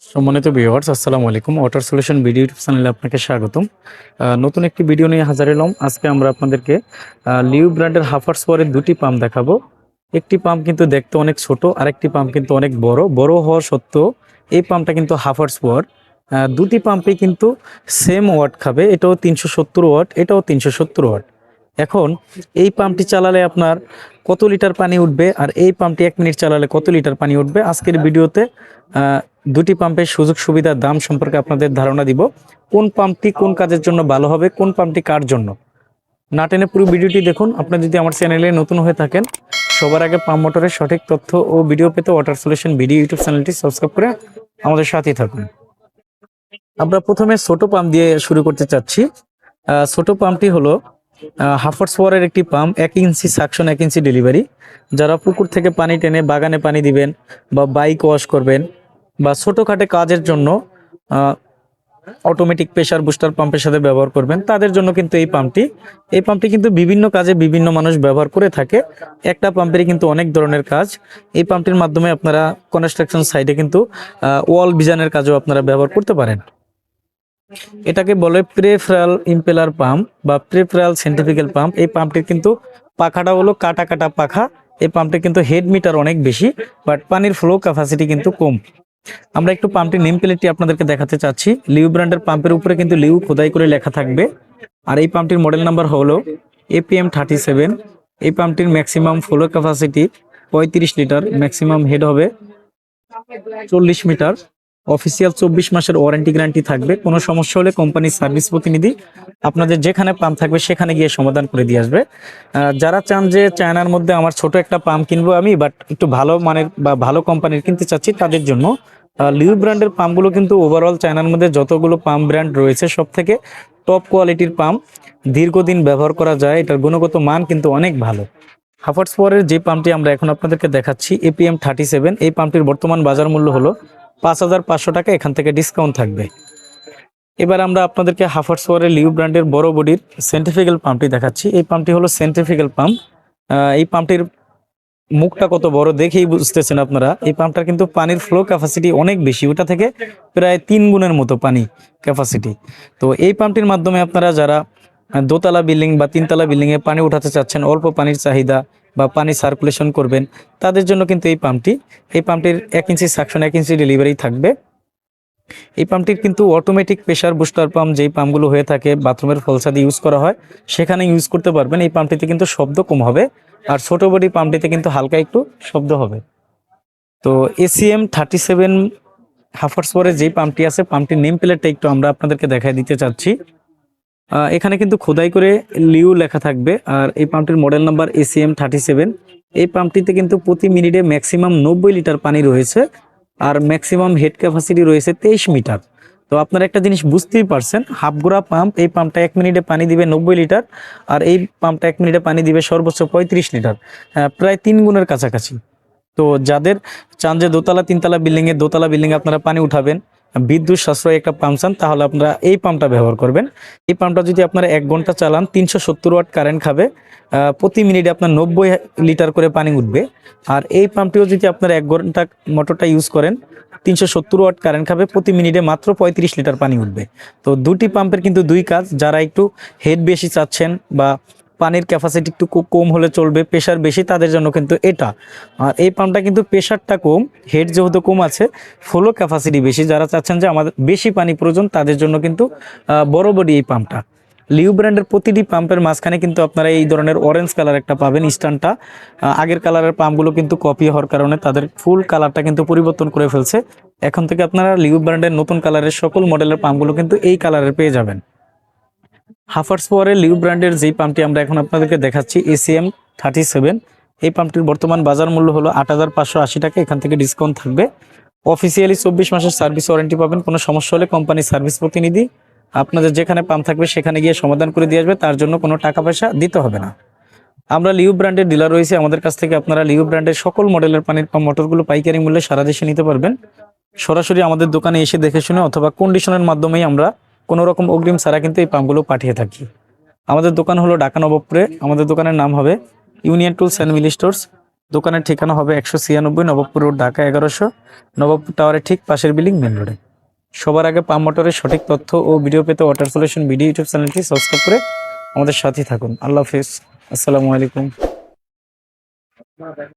সম্মানিত ভিউয়ার্স, আসসালামু আলাইকুম। ওয়াটার সলিউশন ভিডিও ইউটিউব চ্যানেলে আপনাকে স্বাগতম। নতুন একটি ভিডিও নিয়ে হাজির হলাম। আজকে আমরা আপনাদেরকে লিউ ব্র্যান্ডের হাফার্স পাওয়ারের দুটি পাম্প দেখাবো। একটি পাম্প কিন্তু দেখতে অনেক ছোট, আরেকটি পাম্প কিন্তু অনেক বড়। বড় হওয়া সত্ত্বেও এই পাম্পটা কিন্তু হাফার্স পাওয়ার। দুটি পাম্পেই কিন্তু সেম ওয়াট খাবে। এটাও 370 ওয়াট, এটাও 370 ওয়াট। এখন এই পাম্পটি চালালে আপনার কত লিটার পানি উঠবে, আর এই পাম্পটি 1 মিনিট চালালে কত লিটার পানি উঠবে, আজকের ভিডিওতে দুটি পাম্পের সুযোগ সুবিধার দাম সম্পর্কে আপনাদের ধারণা দিব। কোন পাম্পটি কোন কাজের জন্য ভালো হবে, কোন পাম্পটি কার জন্য, না টেনে পুরো ভিডিওটি দেখুন। আপনারা যদি আমার চ্যানেলে নতুন হয়ে থাকেন, সবার আগে পাম্প মোটরের সঠিক তথ্য ও ভিডিও পেতে ওয়াটার সলিউশন ভিডিও ইউটিউব চ্যানেলটি সাবস্ক্রাইব করে আমাদের সাথেই থাকুন। আমরা প্রথমে ছোট পাম্প দিয়ে শুরু করতে চাচ্ছি। ছোট পাম্পটি হলো হাফার্স পাওয়ারের একটি পাম্প। 1 ইঞ্চি সাকশন, 1 ইঞ্চি ডেলিভারি। যারা পুকুর থেকে পানি টেনে বাগানে পানি দিবেন বা বাইক ওয়াশ করবেন বা ছোটোখাটো কাজের জন্য অটোমেটিক প্রেসার বুস্টার পাম্পের সাথে ব্যবহার করবেন, তাদের জন্য কিন্তু এই পাম্পটি কিন্তু বিভিন্ন কাজে বিভিন্ন মানুষ ব্যবহার করে থাকে। একটা পাম্পেরই কিন্তু অনেক ধরনের কাজ। এই পাম্পটির মাধ্যমে আপনারা কনস্ট্রাকশন সাইটে কিন্তু ওয়াল বিজানের কাজেও আপনারা ব্যবহার করতে পারেন। এটাকে বলে প্রেফারাল ইম্পেলার পাম্প বা প্রেফারাল সেন্ট্রিফিক্যাল পাম্প। এই পাম্পটির কিন্তু পাখাটা হলো কাটা কাটা পাখা। এই পাম্পটির কিন্তু হেড মিটার অনেক বেশি, বাট পানির ফ্লো ক্যাপাসিটি কিন্তু কম। আমরা একটু পাম্পটির নেম প্লেটটি আপনাদেরকে দেখাতে চাচ্ছি। লিউ ব্র্যান্ডের পাম্পের উপরে কিন্তু লিউ খোদাই করে লেখা থাকবে। আর এই পাম্পটির মডেল নাম্বার হলো APM37। এই পাম্পটির maximum flow capacity 35 litre, maximum head হবে 40 মিটার। অফিসিয়াল 24 মাসের ওয়ারেন্টি গ্যারান্টি থাকবে। কোনো সমস্যা হলে কোম্পানির সার্ভিস প্রতিনিধি আপনাদের যেখানে পাম্প থাকবে সেখানে গিয়ে সমাধান করে দিয়ে আসবে। যারা চান যে চায়নার মধ্যে আমার ছোট একটা পাম্প কিনবো আমি, বাট একটু ভালো মানের বা ভালো কোম্পানির কিনতে চাচ্ছি, তাদের জন্য লিউ ব্র্যান্ডের পাম্পগুলো কিন্তু ওভারঅল চায়নার মধ্যে যতগুলো পাম্প ব্র্যান্ড রয়েছে সব থেকে টপ কোয়ালিটির পাম্প। দীর্ঘদিন ব্যবহার করা যায়, এটার গুণগত মান কিন্তু অনেক ভালো। হাফার্স পাওয়ারের যে পাম্পটি আমরা এখন আপনাদেরকে দেখাচ্ছি APM37, এই পাম্পটির বর্তমান বাজার মূল্য হলো 5,500 টাকা। এখান থেকে ডিসকাউন্ট থাকবে। এবার আমরা আপনাদেরকে হাফার্স পাওয়ারের লিউ ব্র্যান্ডের বড় বডির সেন্ট্রিফিক্যাল পাম্পটি দেখাচ্ছি। এই পাম্পটি হলো সেন্ট্রিফিক্যাল পাম্প। এই পাম্পটির মুখটা কত বড় দেখেই বুঝতেছেন আপনারা। এই পাম্পটার কিন্তু পানির ফ্লো ক্যাপাসিটি অনেক বেশি, ওটা থেকে প্রায় 3 গুণের মতো পানি ক্যাপাসিটি। তো এই পাম্পটির মাধ্যমে আপনারা যারা দোতলা বিল্ডিং বা 3তলা বিল্ডিংয়ে পানি উঠাতে চাচ্ছেন, অল্প পানির চাহিদা বা পানি সার্কুলেশন করবেন, তাদের জন্য কিন্তু এই পাম্পটির 1 ইঞ্চি সাকশন, 1 ইঞ্চি ডেলিভারি থাকবে। এই পাম্পটির কিন্তু অটোমেটিক প্রেসার বুস্টার পাম্প, যেই পাম্পগুলো হয়ে থাকে বাথরুমের ফলসাদি ইউজ করা হয়, সেখানে ইউজ করতে পারবেন। এই পাম্পটিতে কিন্তু শব্দ কম হবে, আর ছোট বডি পাম্পটিতে কিন্তু হালকা একটু শব্দ হবে। তো ACM37 হাফার্স পাওয়ারের যেই পাম্পটি আছে, পাম্পটির নেম প্লেটটা একটু আমরা আপনাদেরকে দেখাই দিতে চাচ্ছি। এখানে কিন্তু খোদাই করে লিউ লেখা থাকবে। আর এই পাম্পটির মডেল নাম্বার ACM37। এই পাম্পটিতে কিন্তু প্রতি মিনিটে ম্যাক্সিমাম 90 লিটার পানি রয়েছে, আর ম্যাক্সিমাম হেড ক্যাপাসিটি রয়েছে 23 মিটার। তো আপনারা একটা জিনিস বুঝতেই পারছেন, হাফগোড়া পাম্প। এই পাম্পটা 1 মিনিটে পানি দিবে 90 লিটার, আর এই পাম্পটা 1 মিনিটে পানি দিবে সর্বোচ্চ 35 লিটার, প্রায় 3 গুণের কাছাকাছি। তো যাদের চান যে দোতলা 3তলা বিল্ডিংয়ে আপনারা পানি উঠাবেন, বিদ্যুৎ সাশ্রয় একটা পাম্প চান, তাহলে আপনারা এই পাম্পটা ব্যবহার করবেন। এই পাম্পটা যদি আপনারা 1 ঘন্টা চালান, 370 ওয়াট কারেন্ট খাবে। প্রতি মিনিটে আপনার 90 লিটার করে পানি উঠবে। আর এই পাম্পটিও যদি আপনারা 1 ঘন্টা মোটরটা ইউজ করেন, 370 ওয়াট কারেন্ট খাবে, প্রতি মিনিটে মাত্র 35 লিটার পানি উঠবে। তো দুটি পাম্পের কিন্তু দুই কাজ। যারা একটু হেড বেশি চাচ্ছেন বা পানির ক্যাপাসিটি একটু কম হলে চলবে, প্রেশার বেশি, তাদের জন্য কিন্তু এটা। আর এই পাম্পটা কিন্তু প্রেশারটা কম, হেড যেহেতু কম আছে, ফ্লো ক্যাপাসিটি বেশি। যারা চাচ্ছেন যে আমাদের বেশি পানি প্রয়োজন, তাদের জন্য কিন্তু বড় বডি এই পাম্পটা। লিউ ব্র্যান্ডের প্রতিটি পাম্পের মাঝখানে কিন্তু আপনারা এই ধরনের অরেঞ্জ কালার একটা পাবেন স্ট্যান্ডটা। আগের কালারের পাম্পগুলো কিন্তু কপি হওয়ার কারণে তাদের ফুল কালারটা কিন্তু পরিবর্তন করে ফেলছে। এখন থেকে আপনারা লিউ ব্র্যান্ডের নতুন কালারের সকল মডেলের পাম্পগুলো কিন্তু এই কালারের পেয়ে যাবেন। হাফার্স পাওয়ারের লিউ ব্র্যান্ডের যেই পাম্পটি আমরা এখন আপনাদেরকে দেখাচ্ছি ACM37, এই পাম্পটির বর্তমান বাজার মূল্য হলো 8,580 টাকা। এখান থেকে ডিসকাউন্ট থাকবে। অফিসিয়ালি 24 মাসের সার্ভিস ওয়ারেন্টি পাবেন। কোনো সমস্যা হলে কোম্পানির সার্ভিস প্রতিনিধি আপনাদের যেখানে পাম্প থাকবে সেখানে গিয়ে সমাধান করে দিয়ে আসবে, তার জন্য কোনো টাকা পয়সা দিতে হবে না। আমরা লিউ ব্র্যান্ডের ডিলার রয়েছে, আমাদের কাছ থেকে আপনারা লিউ ব্র্যান্ডের সকল মডেলের পানির পাম্প মোটরগুলো পাইকারি মূল্যে সারা দেশে নিতে পারবেন। সরাসরি আমাদের দোকানে এসে দেখে শুনে অথবা কন্ডিশনের মাধ্যমেই আমরা কোনো রকম অগ্রিম ছাড়া কিন্তু এই পাম্পগুলো পাঠিয়ে থাকি। আমাদের দোকান হলো ঢাকা নবাবপুরে। আমাদের দোকানের নাম হবে union tools and Mili stores. দোকানের ঠিকানা হবে 196 নবাবপুর রোড, ঢাকা 1100, নবাবপুর টাওয়ারের ঠিক পাশের বিল্ডিং, মেন রোডে। সবার আগে পাম্প মোটরের সঠিক তথ্য ও ভিডিও পেতে ওয়াটার সলিউশন ভিডিও ইউটিউব চ্যানেলটি সাবস্ক্রাইব করে আমাদের সাথেই থাকুন। আল্লাহ হাফিজ, আসসালামু আলাইকুম।